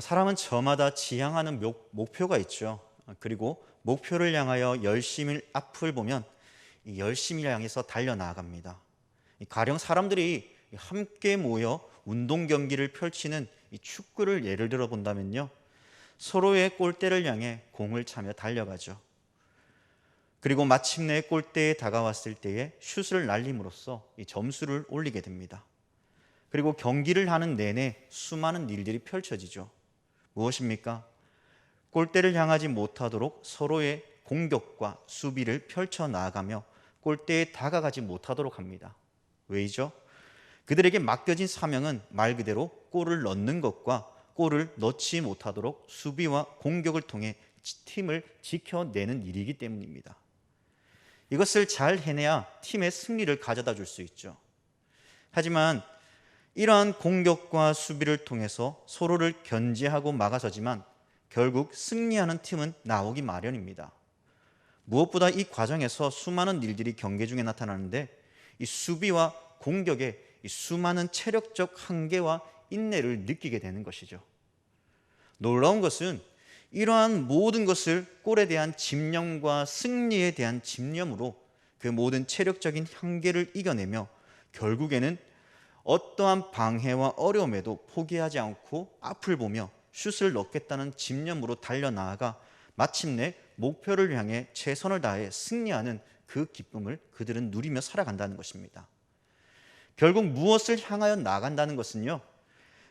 사람은 저마다 지향하는 목표가 있죠. 그리고 목표를 향하여 열심히 앞을 보면 이 열심히 향해서 달려나갑니다. 가령 사람들이 함께 모여 운동 경기를 펼치는 이 축구를 예를 들어 본다면요, 서로의 골대를 향해 공을 차며 달려가죠. 그리고 마침내 골대에 다가왔을 때에 슛을 날림으로써 이 점수를 올리게 됩니다. 그리고 경기를 하는 내내 수많은 일들이 펼쳐지죠. 무엇입니까? 골대를 향하지 못하도록 서로의 공격과 수비를 펼쳐나가며 골대에 다가가지 못하도록 합니다. 왜이죠? 그들에게 맡겨진 사명은 말 그대로 골을 넣는 것과 골을 넣지 못하도록 수비와 공격을 통해 팀을 지켜내는 일이기 때문입니다. 이것을 잘 해내야 팀의 승리를 가져다 줄 수 있죠. 하지만 이러한 공격과 수비를 통해서 서로를 견제하고 막아서지만 결국 승리하는 팀은 나오기 마련입니다. 무엇보다 이 과정에서 수많은 일들이 경기 중에 나타나는데 이 수비와 공격에 이 수많은 체력적 한계와 인내를 느끼게 되는 것이죠. 놀라운 것은 이러한 모든 것을 골에 대한 집념과 승리에 대한 집념으로 그 모든 체력적인 한계를 이겨내며 결국에는 어떠한 방해와 어려움에도 포기하지 않고 앞을 보며 슛을 넣겠다는 집념으로 달려나아가 마침내 목표를 향해 최선을 다해 승리하는 그 기쁨을 그들은 누리며 살아간다는 것입니다. 결국 무엇을 향하여 나간다는 것은요,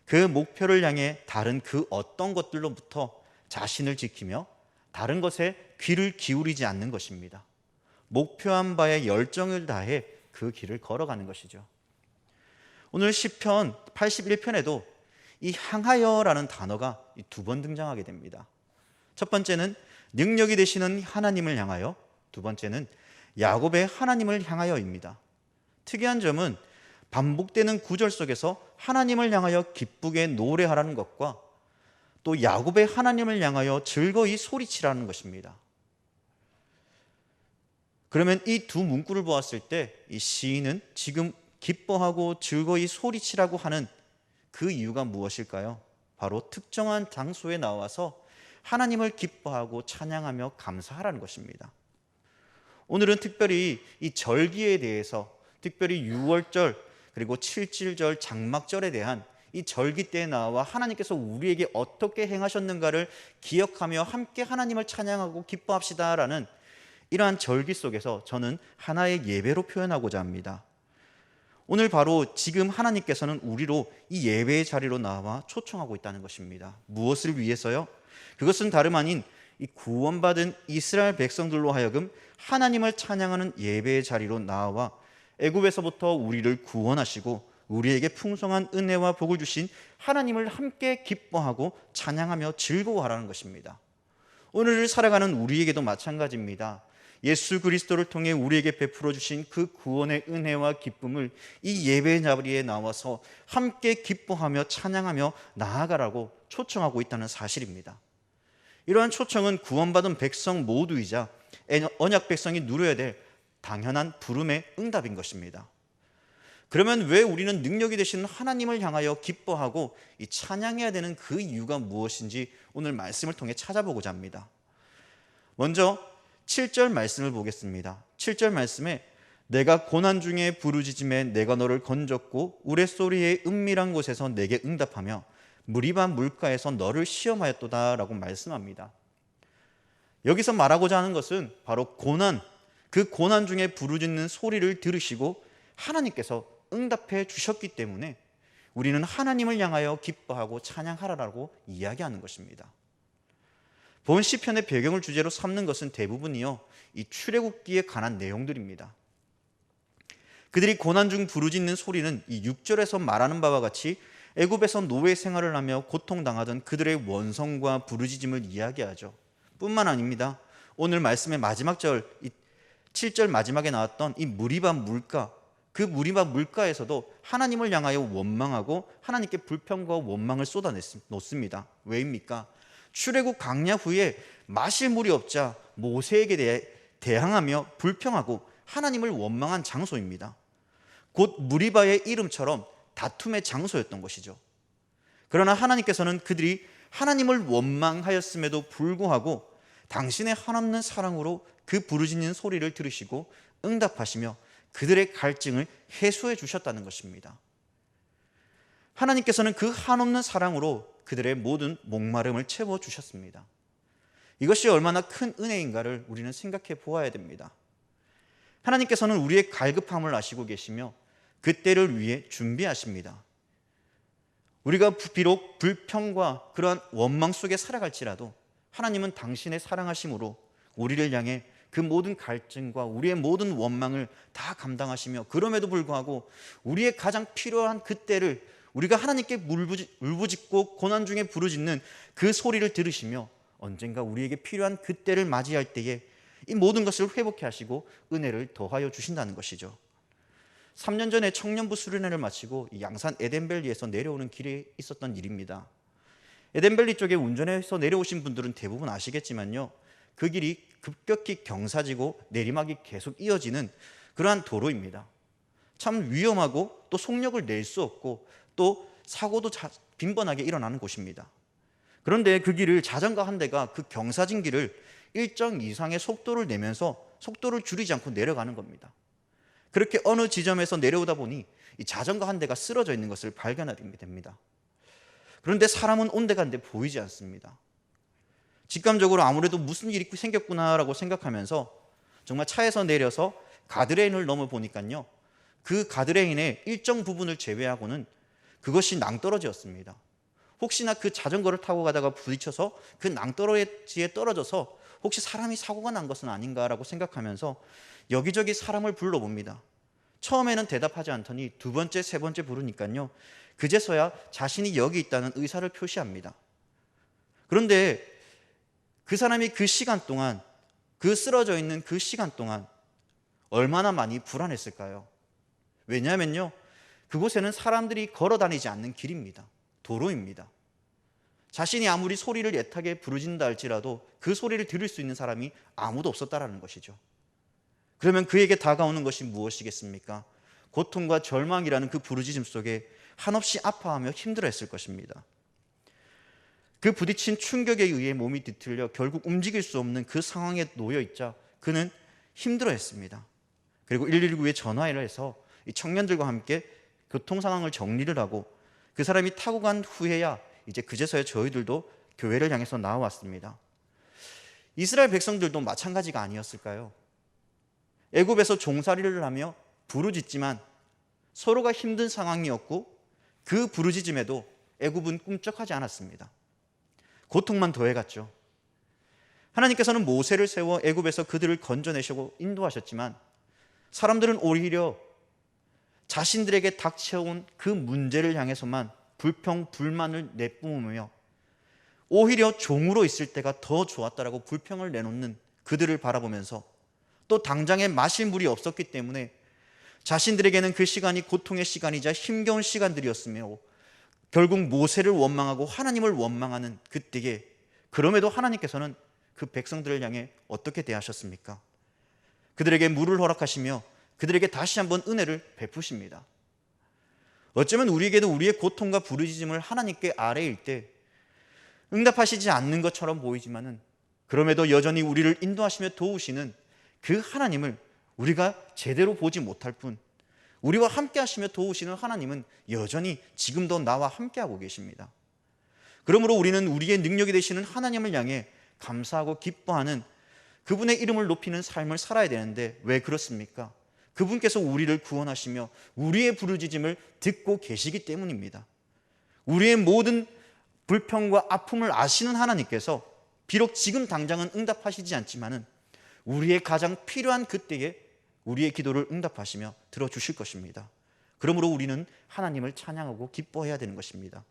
그 목표를 향해 다른 그 어떤 것들로부터 자신을 지키며 다른 것에 귀를 기울이지 않는 것입니다. 목표한 바에 열정을 다해 그 길을 걸어가는 것이죠. 오늘 시편 81편에도 이 향하여라는 단어가 2번 등장하게 됩니다. 첫 번째는 능력이 되시는 하나님을 향하여, 두 번째는 야곱의 하나님을 향하여입니다. 특이한 점은 반복되는 구절 속에서 하나님을 향하여 기쁘게 노래하라는 것과 또 야곱의 하나님을 향하여 즐거이 소리치라는 것입니다. 그러면 이 두 문구를 보았을 때 이 시인은 지금 기뻐하고 즐거이 소리치라고 하는 그 이유가 무엇일까요? 바로 특정한 장소에 나와서 하나님을 기뻐하고 찬양하며 감사하라는 것입니다. 오늘은 특별히 이 절기에 대해서, 특별히 6월절 그리고 7.7절 장막절에 대한 이 절기 때에 나와 하나님께서 우리에게 어떻게 행하셨는가를 기억하며 함께 하나님을 찬양하고 기뻐합시다라는 이러한 절기 속에서 저는 하나의 예배로 표현하고자 합니다. 오늘 바로 지금 하나님께서는 우리로 이 예배의 자리로 나와 초청하고 있다는 것입니다. 무엇을 위해서요? 그것은 다름 아닌 이 구원받은 이스라엘 백성들로 하여금 하나님을 찬양하는 예배의 자리로 나와 애굽에서부터 우리를 구원하시고 우리에게 풍성한 은혜와 복을 주신 하나님을 함께 기뻐하고 찬양하며 즐거워하라는 것입니다. 오늘을 살아가는 우리에게도 마찬가지입니다. 예수 그리스도를 통해 우리에게 베풀어 주신 그 구원의 은혜와 기쁨을 이 예배의 자리에 나와서 함께 기뻐하며 찬양하며 나아가라고 초청하고 있다는 사실입니다. 이러한 초청은 구원받은 백성 모두이자 언약 백성이 누려야 될 당연한 부름의 응답인 것입니다. 그러면 왜 우리는 능력이 되시는 하나님을 향하여 기뻐하고 이 찬양해야 되는 그 이유가 무엇인지 오늘 말씀을 통해 찾아보고자 합니다. 먼저 7절 말씀을 보겠습니다. 7절 말씀에 내가 고난 중에 부르짖음에 내가 너를 건졌고 우레소리의 은밀한 곳에서 내게 응답하며 무리바 물가에서 너를 시험하였도다 라고 말씀합니다. 여기서 말하고자 하는 것은 바로 고난, 그 고난 중에 부르짖는 소리를 들으시고 하나님께서 응답해 주셨기 때문에 우리는 하나님을 향하여 기뻐하고 찬양하라라고 이야기하는 것입니다. 본 시편의 배경을 주제로 삼는 것은 대부분이요, 이 출애굽기에 관한 내용들입니다. 그들이 고난 중 부르짖는 소리는 이 6절에서 말하는 바와 같이 애굽에서 노예 생활을 하며 고통당하던 그들의 원성과 부르짖음을 이야기하죠. 뿐만 아닙니다. 오늘 말씀의 마지막 절, 이 7절 마지막에 나왔던 이 무리바 물가, 그 무리바 물가에서도 하나님을 향하여 원망하고 하나님께 불평과 원망을 쏟아놓습니다. 왜입니까? 출애굽 광야 후에 마실 물이 없자 모세에게 대항하며 불평하고 하나님을 원망한 장소입니다. 곧 무리바의 이름처럼 다툼의 장소였던 것이죠. 그러나 하나님께서는 그들이 하나님을 원망하였음에도 불구하고 당신의 한없는 사랑으로 그 부르짖는 소리를 들으시고 응답하시며 그들의 갈증을 해소해 주셨다는 것입니다. 하나님께서는 그 한없는 사랑으로 그들의 모든 목마름을 채워주셨습니다. 이것이 얼마나 큰 은혜인가를 우리는 생각해 보아야 됩니다. 하나님께서는 우리의 갈급함을 아시고 계시며 그 때를 위해 준비하십니다. 우리가 비록 불평과 그러한 원망 속에 살아갈지라도 하나님은 당신의 사랑하심으로 우리를 향해 그 모든 갈증과 우리의 모든 원망을 다 감당하시며 그럼에도 불구하고 우리의 가장 필요한 그 때를 우리가 하나님께 울부짖고 고난 중에 부르짖는 그 소리를 들으시며 언젠가 우리에게 필요한 그 때를 맞이할 때에 이 모든 것을 회복해 하시고 은혜를 더하여 주신다는 것이죠. 3년 전에 청년부 수련회를 마치고 양산 에덴밸리에서 내려오는 길에 있었던 일입니다. 에덴밸리 쪽에 운전해서 내려오신 분들은 대부분 아시겠지만요, 그 길이 급격히 경사지고 내리막이 계속 이어지는 그러한 도로입니다. 참 위험하고 또 속력을 낼 수 없고 또 사고도 빈번하게 일어나는 곳입니다. 그런데 그 길을 자전거 한 대가 그 경사진 길을 일정 이상의 속도를 내면서 속도를 줄이지 않고 내려가는 겁니다. 그렇게 어느 지점에서 내려오다 보니 이 자전거 한 대가 쓰러져 있는 것을 발견하게 됩니다. 그런데 사람은 온데간데 보이지 않습니다. 직감적으로 아무래도 무슨 일이 생겼구나라고 생각하면서 정말 차에서 내려서 가드레인을 넘어 보니까요, 그 가드레인의 일정 부분을 제외하고는 그것이 낭떠러지였습니다. 혹시나 그 자전거를 타고 가다가 부딪혀서 그 낭떠러지에 떨어져서 혹시 사람이 사고가 난 것은 아닌가라고 생각하면서 여기저기 사람을 불러봅니다. 처음에는 대답하지 않더니 두 번째, 세 번째 부르니까요, 그제서야 자신이 여기 있다는 의사를 표시합니다. 그런데 그 사람이 그 시간 동안, 그 쓰러져 있는 그 시간 동안 얼마나 많이 불안했을까요? 왜냐하면요, 그곳에는 사람들이 걸어 다니지 않는 길입니다. 도로입니다. 자신이 아무리 소리를 애타게 부르짖는다 할지라도 그 소리를 들을 수 있는 사람이 아무도 없었다라는 것이죠. 그러면 그에게 다가오는 것이 무엇이겠습니까? 고통과 절망이라는 그 부르짖음 속에 한없이 아파하며 힘들어했을 것입니다. 그 부딪힌 충격에 의해 몸이 뒤틀려 결국 움직일 수 없는 그 상황에 놓여있자 그는 힘들어했습니다. 그리고 119에 전화를 해서 이 청년들과 함께 교통 상황을 정리를 하고 그 사람이 타고 간 후에야 이제 그제서야 저희들도 교회를 향해서 나와왔습니다. 이스라엘 백성들도 마찬가지가 아니었을까요? 애굽에서 종살이를 하며 부르짖지만 서로가 힘든 상황이었고 그 부르짖음에도 애굽은 꿈쩍하지 않았습니다. 고통만 더해갔죠. 하나님께서는 모세를 세워 애굽에서 그들을 건져내시고 인도하셨지만 사람들은 오히려 자신들에게 닥쳐온 그 문제를 향해서만 불평, 불만을 내뿜으며 오히려 종으로 있을 때가 더 좋았다라고 불평을 내놓는 그들을 바라보면서 또 당장에 마실 물이 없었기 때문에 자신들에게는 그 시간이 고통의 시간이자 힘겨운 시간들이었으며 결국 모세를 원망하고 하나님을 원망하는 그때에 그럼에도 하나님께서는 그 백성들을 향해 어떻게 대하셨습니까? 그들에게 물을 허락하시며 그들에게 다시 한번 은혜를 베푸십니다. 어쩌면 우리에게도 우리의 고통과 부르짖음을 하나님께 아뢰일 때 응답하시지 않는 것처럼 보이지만은 그럼에도 여전히 우리를 인도하시며 도우시는 그 하나님을 우리가 제대로 보지 못할 뿐 우리와 함께 하시며 도우시는 하나님은 여전히 지금도 나와 함께하고 계십니다. 그러므로 우리는 우리의 능력이 되시는 하나님을 향해 감사하고 기뻐하는 그분의 이름을 높이는 삶을 살아야 되는데 왜 그렇습니까? 그분께서 우리를 구원하시며 우리의 부르짖음을 듣고 계시기 때문입니다. 우리의 모든 불평과 아픔을 아시는 하나님께서 비록 지금 당장은 응답하시지 않지만은 우리의 가장 필요한 그때에 우리의 기도를 응답하시며 들어주실 것입니다. 그러므로 우리는 하나님을 찬양하고 기뻐해야 되는 것입니다.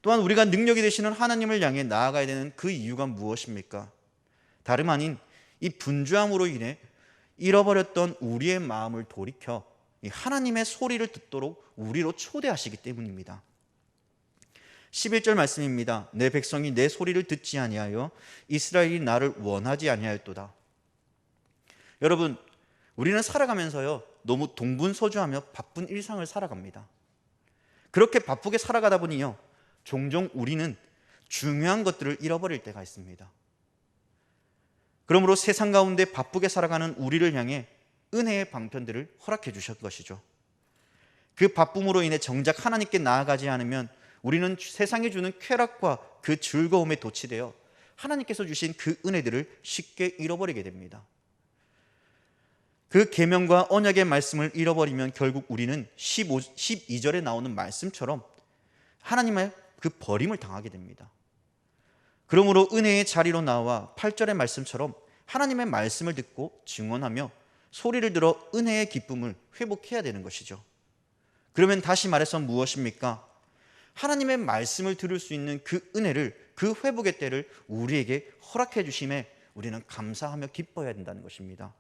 또한 우리가 능력이 되시는 하나님을 향해 나아가야 되는 그 이유가 무엇입니까? 다름 아닌 이 분주함으로 인해 잃어버렸던 우리의 마음을 돌이켜 하나님의 소리를 듣도록 우리로 초대하시기 때문입니다. 11절 말씀입니다. 내 백성이 내 소리를 듣지 아니하여 이스라엘이 나를 원하지 아니하였도다. 여러분, 우리는 살아가면서요 너무 동분서주하며 바쁜 일상을 살아갑니다. 그렇게 바쁘게 살아가다 보니요 종종 우리는 중요한 것들을 잃어버릴 때가 있습니다. 그러므로 세상 가운데 바쁘게 살아가는 우리를 향해 은혜의 방편들을 허락해 주신 것이죠. 그 바쁨으로 인해 정작 하나님께 나아가지 않으면 우리는 세상이 주는 쾌락과 그 즐거움에 도취되어 하나님께서 주신 그 은혜들을 쉽게 잃어버리게 됩니다. 그 계명과 언약의 말씀을 잃어버리면 결국 우리는 12절에 나오는 말씀처럼 하나님의 그 버림을 당하게 됩니다. 그러므로 은혜의 자리로 나와 8절의 말씀처럼 하나님의 말씀을 듣고 증언하며 소리를 들어 은혜의 기쁨을 회복해야 되는 것이죠. 그러면 다시 말해서 무엇입니까? 하나님의 말씀을 들을 수 있는 그 은혜를, 그 회복의 때를 우리에게 허락해 주심에 우리는 감사하며 기뻐해야 된다는 것입니다.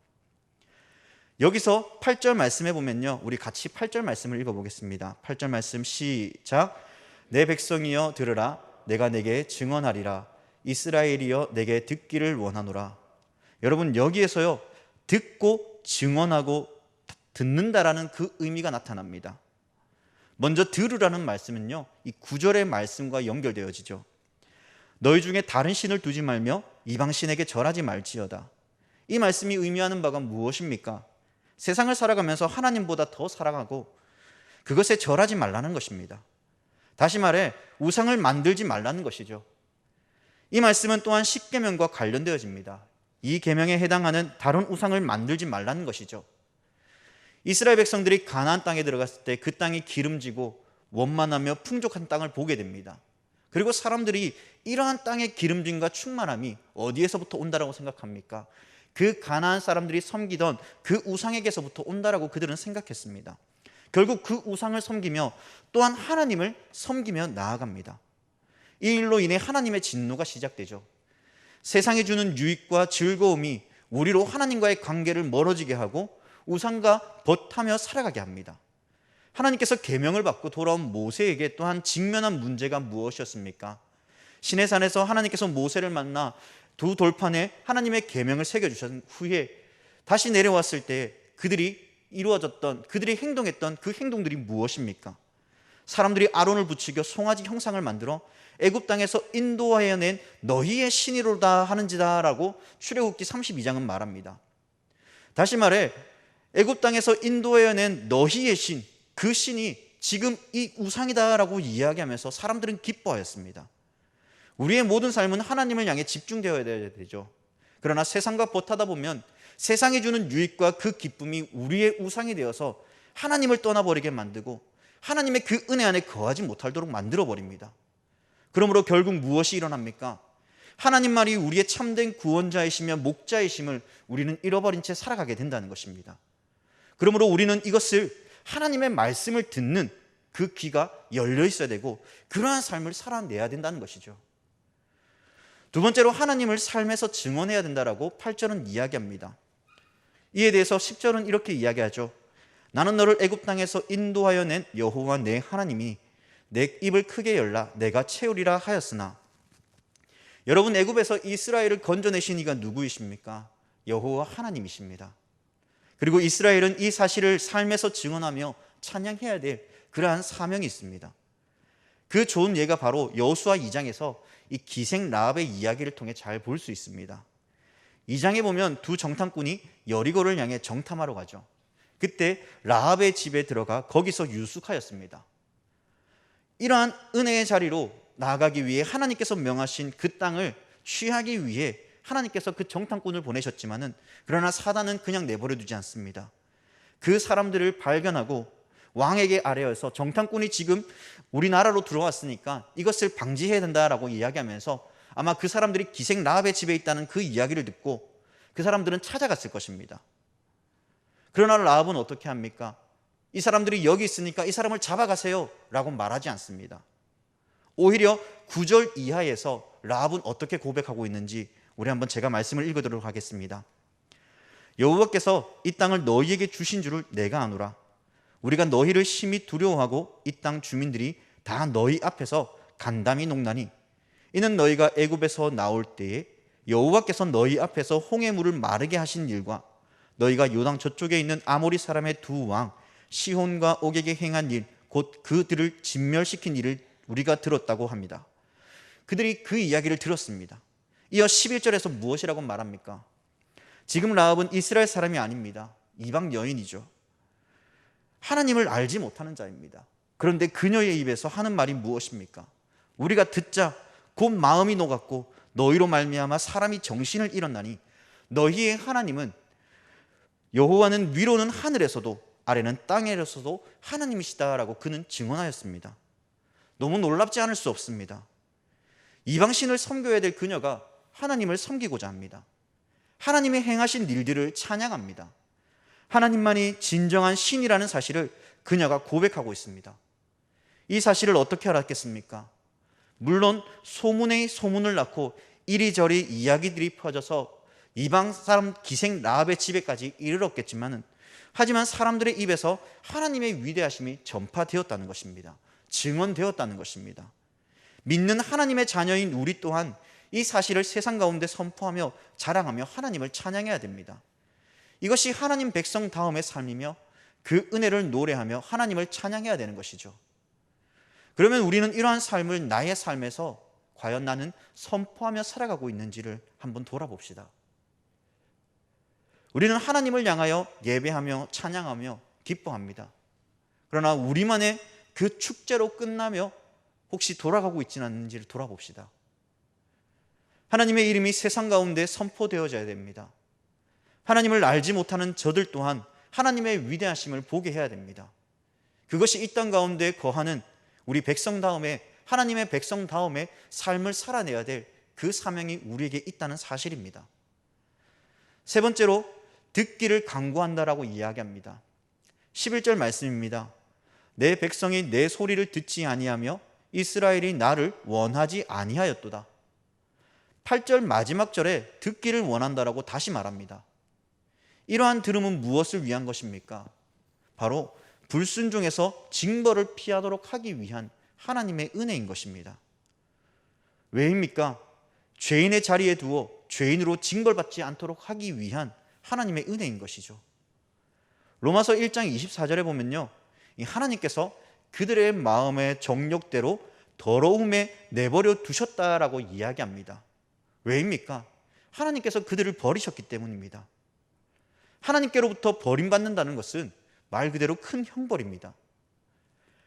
여기서 8절 말씀에 보면요, 우리 같이 8절 말씀을 읽어보겠습니다. 8절 말씀 시작. 내 백성이여 들으라. 내가 내게 증언하리라. 이스라엘이여 내게 듣기를 원하노라. 여러분, 여기에서요, 듣고 증언하고 듣는다라는 그 의미가 나타납니다. 먼저 들으라는 말씀은요, 이 9절의 말씀과 연결되어지죠. 너희 중에 다른 신을 두지 말며 이방 신에게 절하지 말지어다. 이 말씀이 의미하는 바가 무엇입니까? 세상을 살아가면서 하나님보다 더 사랑하고 그것에 절하지 말라는 것입니다. 다시 말해 우상을 만들지 말라는 것이죠. 이 말씀은 또한 십계명과 관련되어집니다. 이 계명에 해당하는 다른 우상을 만들지 말라는 것이죠. 이스라엘 백성들이 가나안 땅에 들어갔을 때 그 땅이 기름지고 원만하며 풍족한 땅을 보게 됩니다. 그리고 사람들이 이러한 땅의 기름짐과 충만함이 어디에서부터 온다라고 생각합니까? 그 가나안 사람들이 섬기던 그 우상에게서부터 온다라고 그들은 생각했습니다. 결국 그 우상을 섬기며 또한 하나님을 섬기며 나아갑니다. 이 일로 인해 하나님의 진노가 시작되죠. 세상이 주는 유익과 즐거움이 우리로 하나님과의 관계를 멀어지게 하고 우상과 벗하며 살아가게 합니다. 하나님께서 계명을 받고 돌아온 모세에게 또한 직면한 문제가 무엇이었습니까? 시내산에서 하나님께서 모세를 만나 두 돌판에 하나님의 계명을 새겨주신 후에 다시 내려왔을 때 그들이 행동했던 그 행동들이 무엇입니까? 사람들이 아론을 붙이겨 송아지 형상을 만들어 애굽 땅에서 인도하여낸 너희의 신이로다 하는지다 라고 출애굽기 32장은 말합니다. 다시 말해 애굽 땅에서 인도하여낸 너희의 신, 그 신이 지금 이 우상이다 라고 이야기하면서 사람들은 기뻐하였습니다. 우리의 모든 삶은 하나님을 향해 집중되어야 되죠. 그러나 세상과 벗하다 보면 세상이 주는 유익과 그 기쁨이 우리의 우상이 되어서 하나님을 떠나버리게 만들고 하나님의 그 은혜 안에 거하지 못하도록 만들어버립니다. 그러므로 결국 무엇이 일어납니까? 하나님만이 우리의 참된 구원자이시며 목자이심을 우리는 잃어버린 채 살아가게 된다는 것입니다. 그러므로 우리는 이것을 하나님의 말씀을 듣는 그 귀가 열려 있어야 되고 그러한 삶을 살아내야 된다는 것이죠. 두 번째로 하나님을 삶에서 증언해야 된다라고 8절은 이야기합니다. 이에 대해서 10절은 이렇게 이야기하죠. 나는 너를 애굽 땅에서 인도하여 낸 여호와 내 하나님이 내 입을 크게 열라 내가 채우리라 하였으나. 여러분, 애굽에서 이스라엘을 건져내신 이가 누구이십니까? 여호와 하나님이십니다. 그리고 이스라엘은 이 사실을 삶에서 증언하며 찬양해야 될 그러한 사명이 있습니다. 그 좋은 예가 바로 여호수아 2장에서 이 기생 라합의 이야기를 통해 잘 볼 수 있습니다. 2장에 보면 두 정탐꾼이 여리고를 향해 정탐하러 가죠. 그때 라합의 집에 들어가 거기서 유숙하였습니다. 이러한 은혜의 자리로 나아가기 위해 하나님께서 명하신 그 땅을 취하기 위해 하나님께서 그 정탐꾼을 보내셨지만은 그러나 사단은 그냥 내버려 두지 않습니다. 그 사람들을 발견하고 왕에게 아뢰어서 정탐꾼이 지금 우리나라로 들어왔으니까 이것을 방지해야 된다라고 이야기하면서 아마 그 사람들이 기생 라합의 집에 있다는 그 이야기를 듣고 그 사람들은 찾아갔을 것입니다. 그러나 라합은 어떻게 합니까? 이 사람들이 여기 있으니까 이 사람을 잡아가세요 라고 말하지 않습니다. 오히려 9절 이하에서 라합은 어떻게 고백하고 있는지 우리 한번 제가 말씀을 읽어드리도록 하겠습니다. 여호와께서 이 땅을 너희에게 주신 줄을 내가 아노라. 우리가 너희를 심히 두려워하고 이 땅 주민들이 다 너희 앞에서 간담이 녹나니 이는 너희가 애굽에서 나올 때에 여호와께서 너희 앞에서 홍해물을 마르게 하신 일과 너희가 요당 저쪽에 있는 아모리 사람의 두 왕 시혼과 옥에게 행한 일 곧 그들을 진멸시킨 일을 우리가 들었다고 합니다. 그들이 그 이야기를 들었습니다. 이어 11절에서 무엇이라고 말합니까? 지금 라합은 이스라엘 사람이 아닙니다. 이방 여인이죠. 하나님을 알지 못하는 자입니다. 그런데 그녀의 입에서 하는 말이 무엇입니까? 우리가 듣자 곧 마음이 녹았고 너희로 말미암아 사람이 정신을 잃었나니 너희의 하나님은 여호와는 위로는 하늘에서도 아래는 땅에서도 하나님이시다라고 그는 증언하였습니다. 너무 놀랍지 않을 수 없습니다. 이방신을 섬겨야 될 그녀가 하나님을 섬기고자 합니다. 하나님의 행하신 일들을 찬양합니다. 하나님만이 진정한 신이라는 사실을 그녀가 고백하고 있습니다. 이 사실을 어떻게 알았겠습니까? 물론 소문에 소문을 낳고 이리저리 이야기들이 퍼져서 이방 사람 기생 라합의 집에까지 이르렀겠지만은 하지만 사람들의 입에서 하나님의 위대하심이 전파되었다는 것입니다. 증언되었다는 것입니다. 믿는 하나님의 자녀인 우리 또한 이 사실을 세상 가운데 선포하며 자랑하며 하나님을 찬양해야 됩니다. 이것이 하나님 백성다움의 삶이며 그 은혜를 노래하며 하나님을 찬양해야 되는 것이죠. 그러면 우리는 이러한 삶을 나의 삶에서 과연 나는 선포하며 살아가고 있는지를 한번 돌아봅시다. 우리는 하나님을 향하여 예배하며 찬양하며 기뻐합니다. 그러나 우리만의 그 축제로 끝나며 혹시 돌아가고 있지는 않는지를 돌아봅시다. 하나님의 이름이 세상 가운데 선포되어져야 됩니다. 하나님을 알지 못하는 저들 또한 하나님의 위대하심을 보게 해야 됩니다. 그것이 이 땅 가운데 거하는 우리 백성다움에 하나님의 백성다움의 삶을 살아내야 될 그 사명이 우리에게 있다는 사실입니다. 세 번째로 듣기를 강구한다라고 이야기합니다. 11절 말씀입니다. 내 백성이 내 소리를 듣지 아니하며 이스라엘이 나를 원하지 아니하였도다. 8절 마지막 절에 듣기를 원한다라고 다시 말합니다. 이러한 들음은 무엇을 위한 것입니까? 바로 불순종에서 징벌을 피하도록 하기 위한 하나님의 은혜인 것입니다. 왜입니까? 죄인의 자리에 두어 죄인으로 징벌받지 않도록 하기 위한 하나님의 은혜인 것이죠. 로마서 1장 24절에 보면요, 하나님께서 그들의 마음의 정욕대로 더러움에 내버려 두셨다라고 이야기합니다. 왜입니까? 하나님께서 그들을 버리셨기 때문입니다. 하나님께로부터 버림받는다는 것은 말 그대로 큰 형벌입니다.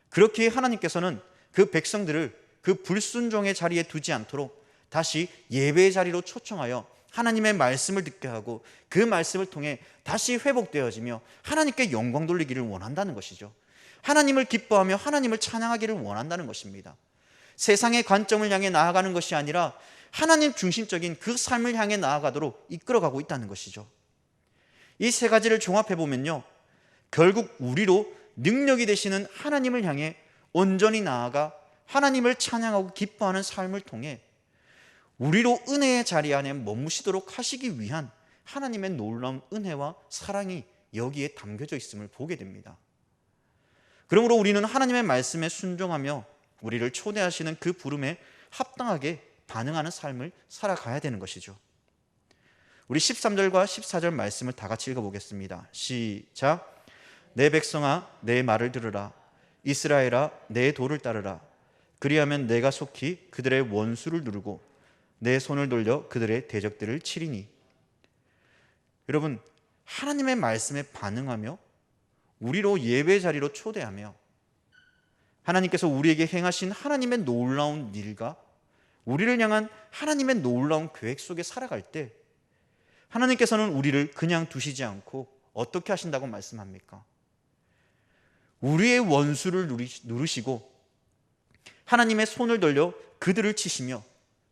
그렇게 하나님께서는 그 백성들을 그 불순종의 자리에 두지 않도록 다시 예배의 자리로 초청하여 하나님의 말씀을 듣게 하고 그 말씀을 통해 다시 회복되어지며 하나님께 영광 돌리기를 원한다는 것이죠. 하나님을 기뻐하며 하나님을 찬양하기를 원한다는 것입니다. 세상의 관점을 향해 나아가는 것이 아니라 하나님 중심적인 그 삶을 향해 나아가도록 이끌어가고 있다는 것이죠. 이 세 가지를 종합해 보면요, 결국 우리로 능력이 되시는 하나님을 향해 온전히 나아가 하나님을 찬양하고 기뻐하는 삶을 통해 우리로 은혜의 자리 안에 머무시도록 하시기 위한 하나님의 놀라운 은혜와 사랑이 여기에 담겨져 있음을 보게 됩니다. 그러므로 우리는 하나님의 말씀에 순종하며 우리를 초대하시는 그 부름에 합당하게 반응하는 삶을 살아가야 되는 것이죠. 우리 13절과 14절 말씀을 다 같이 읽어보겠습니다. 시작. 내 백성아 내 말을 들으라. 이스라엘아 내 도를 따르라. 그리하면 내가 속히 그들의 원수를 누르고 내 손을 돌려 그들의 대적들을 치리니. 여러분, 하나님의 말씀에 반응하며 우리로 예배 자리로 초대하며 하나님께서 우리에게 행하신 하나님의 놀라운 일과 우리를 향한 하나님의 놀라운 계획 속에 살아갈 때 하나님께서는 우리를 그냥 두시지 않고 어떻게 하신다고 말씀합니까? 우리의 원수를 누르시고 하나님의 손을 돌려 그들을 치시며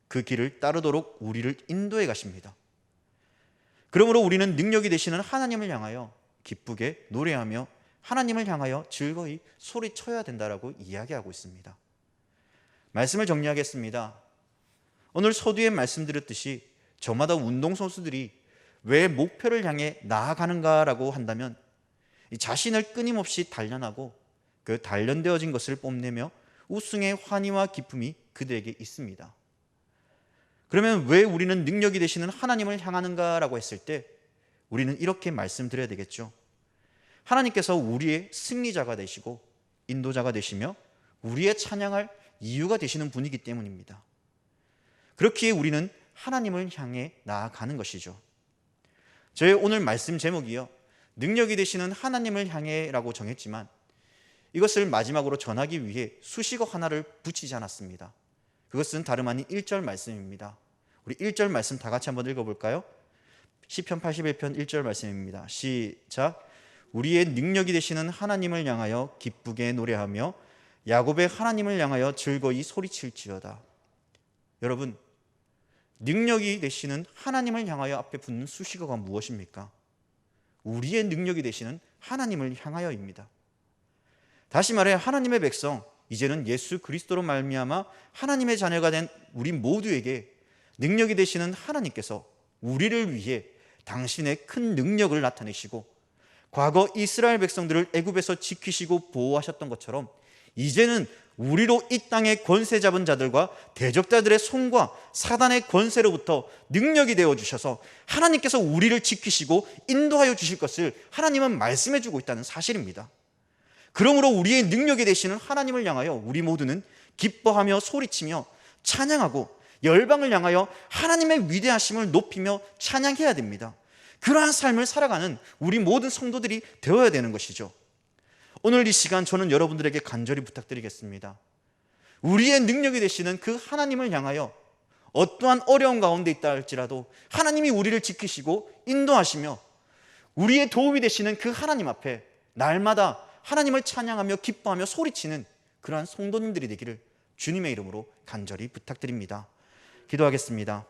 그 길을 따르도록 우리를 인도해 가십니다. 그러므로 우리는 능력이 되시는 하나님을 향하여 기쁘게 노래하며 하나님을 향하여 즐거이 소리쳐야 된다라고 이야기하고 있습니다. 말씀을 정리하겠습니다. 오늘 서두에 말씀드렸듯이 저마다 운동선수들이 왜 목표를 향해 나아가는가라고 한다면 자신을 끊임없이 단련하고 그 단련되어진 것을 뽐내며 우승의 환희와 기쁨이 그들에게 있습니다. 그러면 왜 우리는 능력이 되시는 하나님을 향하는가라고 했을 때 우리는 이렇게 말씀드려야 되겠죠. 하나님께서 우리의 승리자가 되시고 인도자가 되시며 우리의 찬양할 이유가 되시는 분이기 때문입니다. 그렇기에 우리는 하나님을 향해 나아가는 것이죠. 저의 오늘 말씀 제목이요, 능력이 되시는 하나님을 향해라고 정했지만 이것을 마지막으로 전하기 위해 수식어 하나를 붙이지 않았습니다. 그것은 다름 아닌 1절 말씀입니다. 우리 1절 말씀 다 같이 한번 읽어볼까요? 시편 81편 1절 말씀입니다. 시작. 우리의 능력이 되시는 하나님을 향하여 기쁘게 노래하며 야곱의 하나님을 향하여 즐거이 소리칠지어다. 여러분, 능력이 되시는 하나님을 향하여 앞에 붙는 수식어가 무엇입니까? 우리의 능력이 되시는 하나님을 향하여입니다. 다시 말해 하나님의 백성, 이제는 예수 그리스도로 말미암아 하나님의 자녀가 된 우리 모두에게 능력이 되시는 하나님께서 우리를 위해 당신의 큰 능력을 나타내시고 과거 이스라엘 백성들을 애굽에서 지키시고 보호하셨던 것처럼 이제는 우리로 이 땅의 권세 잡은 자들과 대적자들의 손과 사단의 권세로부터 능력이 되어주셔서 하나님께서 우리를 지키시고 인도하여 주실 것을 하나님은 말씀해 주고 있다는 사실입니다. 그러므로 우리의 능력이 되시는 하나님을 향하여 우리 모두는 기뻐하며 소리치며 찬양하고 열방을 향하여 하나님의 위대하심을 높이며 찬양해야 됩니다. 그러한 삶을 살아가는 우리 모든 성도들이 되어야 되는 것이죠. 오늘 이 시간 저는 여러분들에게 간절히 부탁드리겠습니다. 우리의 능력이 되시는 그 하나님을 향하여 어떠한 어려움 가운데 있다 할지라도 하나님이 우리를 지키시고 인도하시며 우리의 도움이 되시는 그 하나님 앞에 날마다 하나님을 찬양하며 기뻐하며 소리치는 그러한 성도님들이 되기를 주님의 이름으로 간절히 부탁드립니다. 기도하겠습니다.